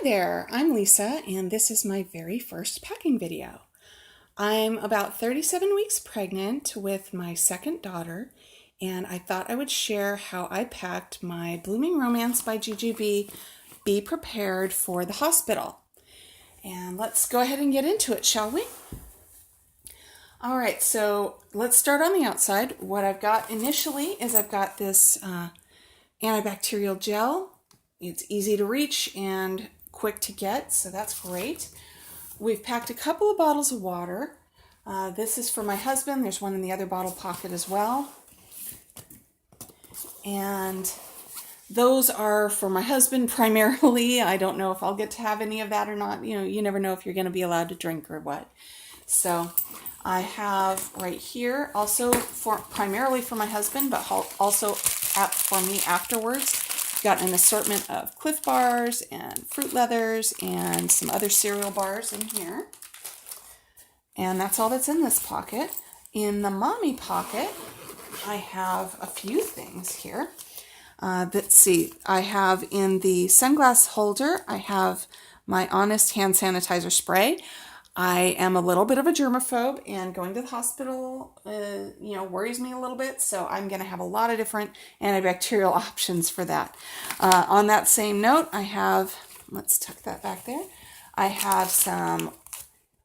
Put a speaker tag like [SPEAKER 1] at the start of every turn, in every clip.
[SPEAKER 1] there, I'm Lisa, and this is my very first packing video. I'm about 37 weeks pregnant with my second daughter, and I thought I would share how I packed my Blooming Romance by GGB Be Prepared for the Hospital. And let's go ahead and get into it, shall we? All right, so let's start on the outside. What I've got initially is I've got this antibacterial gel. It's easy to reach and quick to get, so that's great. We've packed a couple of bottles of water. This is for my husband. There's one in the other bottle pocket as well. And those are for my husband primarily. I don't know if I'll get to have any of that or not. You know, you never know if you're going to be allowed to drink or what. So I have right here also primarily for my husband, but also for me afterwards. Got an assortment of Cliff Bars and Fruit Leathers and some other cereal bars in here. And that's all that's in this pocket. In the mommy pocket, I have a few things here. Let's see, I have in the sunglass holder, I have my Honest hand sanitizer spray. I am a little bit of a germaphobe, and going to the hospital, worries me a little bit. So I'm going to have a lot of different antibacterial options for that. On that same note, I have, let's tuck that back there. I have some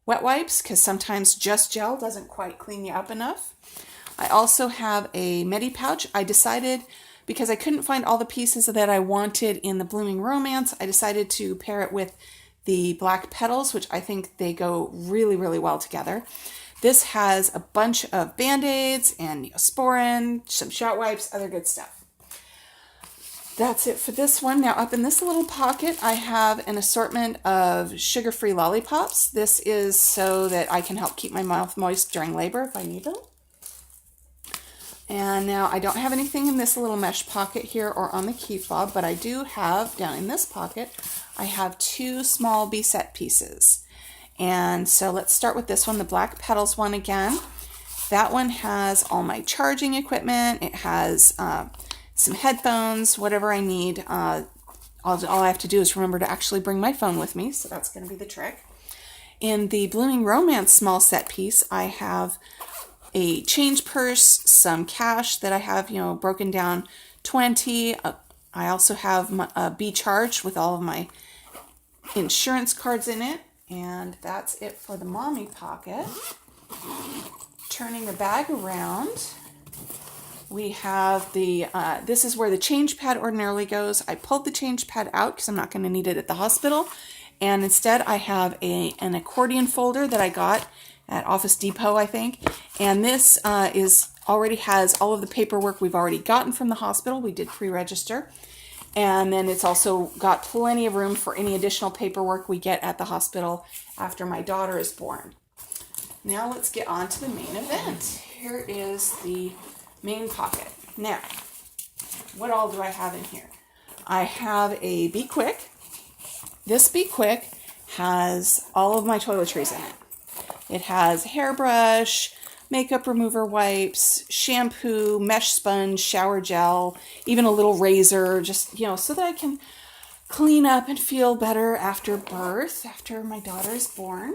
[SPEAKER 1] wet wipes because sometimes just gel doesn't quite clean you up enough. I also have a Medi pouch. I decided, because I couldn't find all the pieces that I wanted in the Blooming Romance, I decided to pair it with the Black Petals, which I think they go really, really well together. This has a bunch of Band-Aids and Neosporin, some shout wipes, other good stuff. That's it for this one. Now up in this little pocket, I have an assortment of sugar-free lollipops. This is so that I can help keep my mouth moist during labor if I need them. And now I don't have anything in this little mesh pocket here or on the key fob, but I do have down in this pocket, I have two small B-set pieces. And so let's start with this one, the Black Petals one again. That one has all my charging equipment. It has some headphones, whatever I need. All I have to do is remember to actually bring my phone with me, so that's going to be the trick. In the Blooming Romance small set piece, I have a change purse, some cash that I have, broken down 20. I also have a B charge with all of my insurance cards in it. And that's it for the mommy pocket. Turning the bag around, we have this is where the change pad ordinarily goes. I pulled the change pad out because I'm not going to need it at the hospital. And instead I have an accordion folder that I got at Office Depot, I think. And this already has all of the paperwork we've already gotten from the hospital. We did pre-register. And then it's also got plenty of room for any additional paperwork we get at the hospital after my daughter is born. Now let's get on to the main event. Here is the main pocket. Now, what all do I have in here? I have a Be Quick. This Be Quick has all of my toiletries in it. It has hairbrush, makeup remover wipes, shampoo, mesh sponge, shower gel, even a little razor, just, so that I can clean up and feel better after birth, after my daughter is born.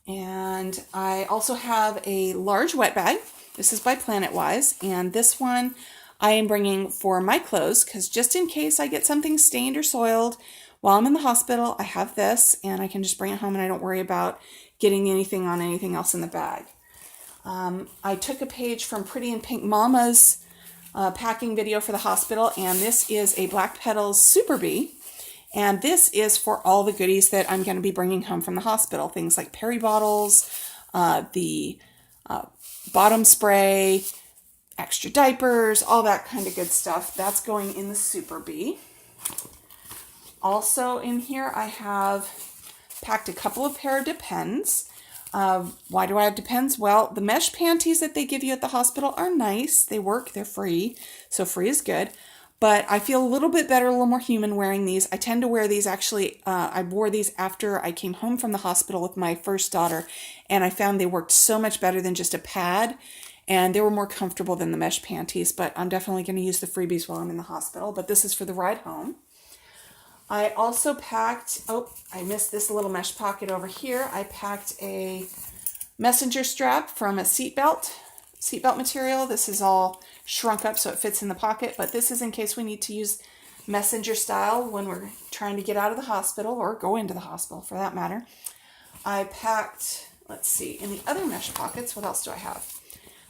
[SPEAKER 1] And I also have a large wet bag. This is by Planetwise, and this one I am bringing for my clothes, because just in case I get something stained or soiled while I'm in the hospital, I have this, and I can just bring it home and I don't worry about getting anything on anything else in the bag. I took a page from Pretty in Pink Mama's packing video for the hospital, and this is a Black Petals Super Bee, and this is for all the goodies that I'm going to be bringing home from the hospital. Things like Perry bottles, the bottom spray, extra diapers, all that kind of good stuff. That's going in the Super Bee. Also in here, I have packed a couple of pair of Depends. Why do I have Depends? Well, the mesh panties that they give you at the hospital are nice. They work. They're free. So free is good. But I feel a little bit better, a little more human wearing these. I tend to wear these actually. I wore these after I came home from the hospital with my first daughter. And I found they worked so much better than just a pad. And they were more comfortable than the mesh panties. But I'm definitely going to use the freebies while I'm in the hospital. But this is for the ride home. I also packed, oh, I missed this little mesh pocket over here. I packed a messenger strap from a seatbelt material. This is all shrunk up so it fits in the pocket, but this is in case we need to use messenger style when we're trying to get out of the hospital or go into the hospital for that matter. I packed, let's see, in the other mesh pockets, what else do I have?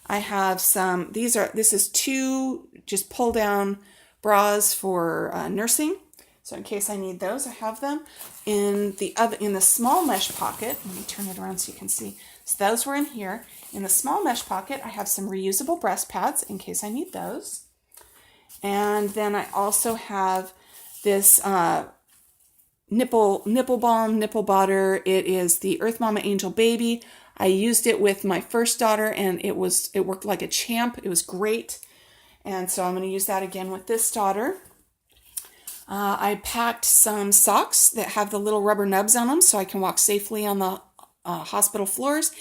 [SPEAKER 1] I have some, this is 2 just pull down bras for nursing. So in case I need those, I have them. In the small mesh pocket, let me turn it around so you can see. So those were in here. In the small mesh pocket, I have some reusable breast pads in case I need those. And then I also have this nipple balm, nipple butter. It is the Earth Mama Angel Baby. I used it with my first daughter and it worked like a champ. It was great. And so I'm going to use that again with this daughter. I packed some socks that have the little rubber nubs on them so I can walk safely on the hospital floors.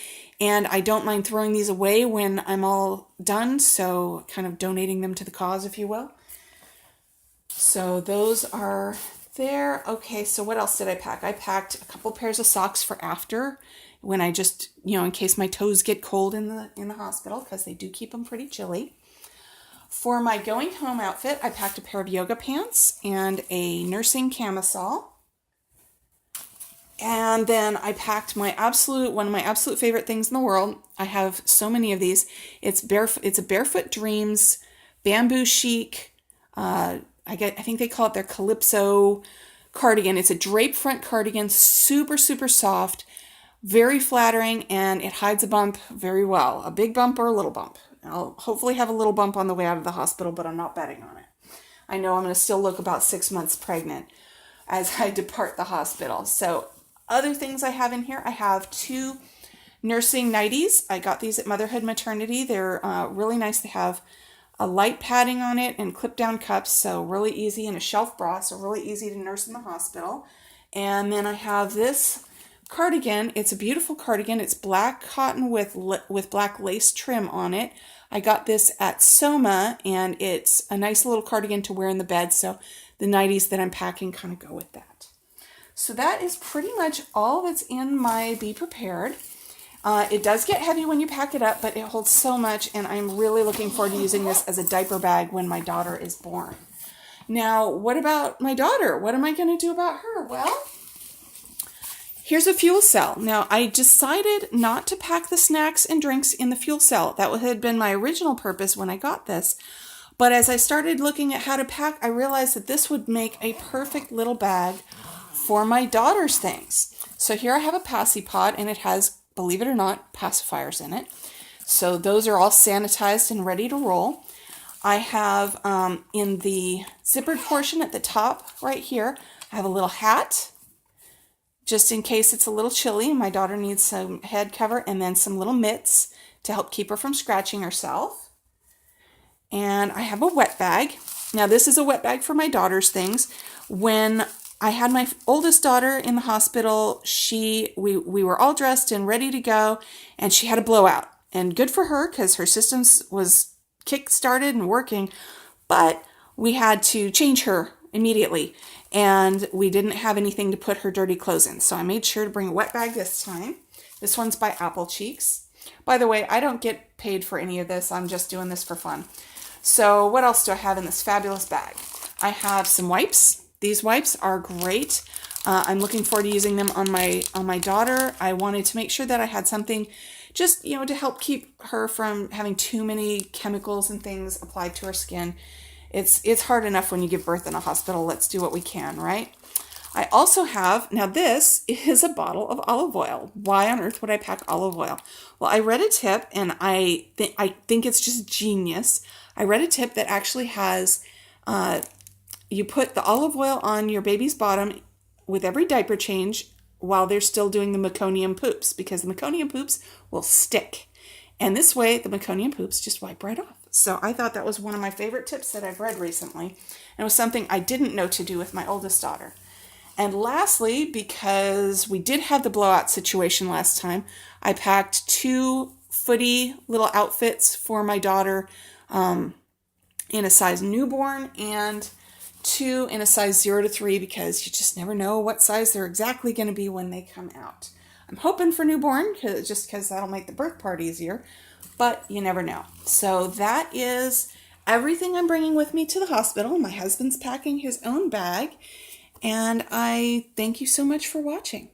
[SPEAKER 1] And I don't mind throwing these away when I'm all done, so kind of donating them to the cause, if you will. So those are there. Okay, so what else did I pack? I packed a couple pairs of socks for after, when I just, in case my toes get cold in the hospital, because they do keep them pretty chilly. For my going home outfit, I packed a pair of yoga pants and a nursing camisole. And then I packed one of my absolute favorite things in the world. I have so many of these. It's a Barefoot Dreams bamboo chic. I think they call it their Calypso cardigan. It's a drape front cardigan, super, super soft, very flattering, and it hides a bump very well. A big bump or a little bump. I'll hopefully have a little bump on the way out of the hospital, but I'm not betting on it. I know I'm going to still look about 6 months pregnant as I depart the hospital. So other things I have in here, I have 2 nursing nighties. I got these at Motherhood Maternity. They're really nice. They have a light padding on it and clip down cups, so really easy, and a shelf bra, so really easy to nurse in the hospital. And then I have this cardigan. It's a beautiful cardigan. It's black cotton with black lace trim on it. I got this at Soma, and it's a nice little cardigan to wear in the bed, so the nighties that I'm packing kind of go with that. So that is pretty much all that's in my Be Prepared. It does get heavy when you pack it up, but it holds so much, and I'm really looking forward to using this as a diaper bag when my daughter is born. Now, what about my daughter? What am I going to do about her? Well, here's a fuel cell. Now, I decided not to pack the snacks and drinks in the fuel cell. That had been my original purpose when I got this. But as I started looking at how to pack, I realized that this would make a perfect little bag for my daughter's things. So here I have a Passy Pod, and it has, believe it or not, pacifiers in it. So those are all sanitized and ready to roll. I have in the zippered portion at the top right here, I have a little hat, just in case it's a little chilly. My daughter needs some head cover, and then some little mitts to help keep her from scratching herself. And I have a wet bag. Now this is a wet bag for my daughter's things. When I had my oldest daughter in the hospital, we were all dressed and ready to go, and she had a blowout. And good for her, because her system was kick-started and working, but we had to change her immediately, and we didn't have anything to put her dirty clothes in. So I made sure to bring a wet bag this time. This one's by Apple Cheeks. By the way, I don't get paid for any of this. I'm just doing this for fun. So what else do I have in this fabulous bag? I have some wipes. These wipes are great. I'm looking forward to using them on my daughter. I wanted to make sure that I had something just, to help keep her from having too many chemicals and things applied to her skin. It's hard enough when you give birth in a hospital. Let's do what we can, right? I also have, now this is a bottle of olive oil. Why on earth would I pack olive oil? Well, I read a tip, and I think it's just genius. I read a tip that actually has, you put the olive oil on your baby's bottom with every diaper change while they're still doing the meconium poops, because the meconium poops will stick. And this way, the meconium poops just wipe right off. So I thought that was one of my favorite tips that I've read recently. And it was something I didn't know to do with my oldest daughter. And lastly, because we did have the blowout situation last time, I packed 2 footy little outfits for my daughter in a size newborn and 2 in a size 0 to 3 because you just never know what size they're exactly going to be when they come out. I'm hoping for newborn just because that'll make the birth part easier, but you never know. So that is everything I'm bringing with me to the hospital. My husband's packing his own bag, and I thank you so much for watching.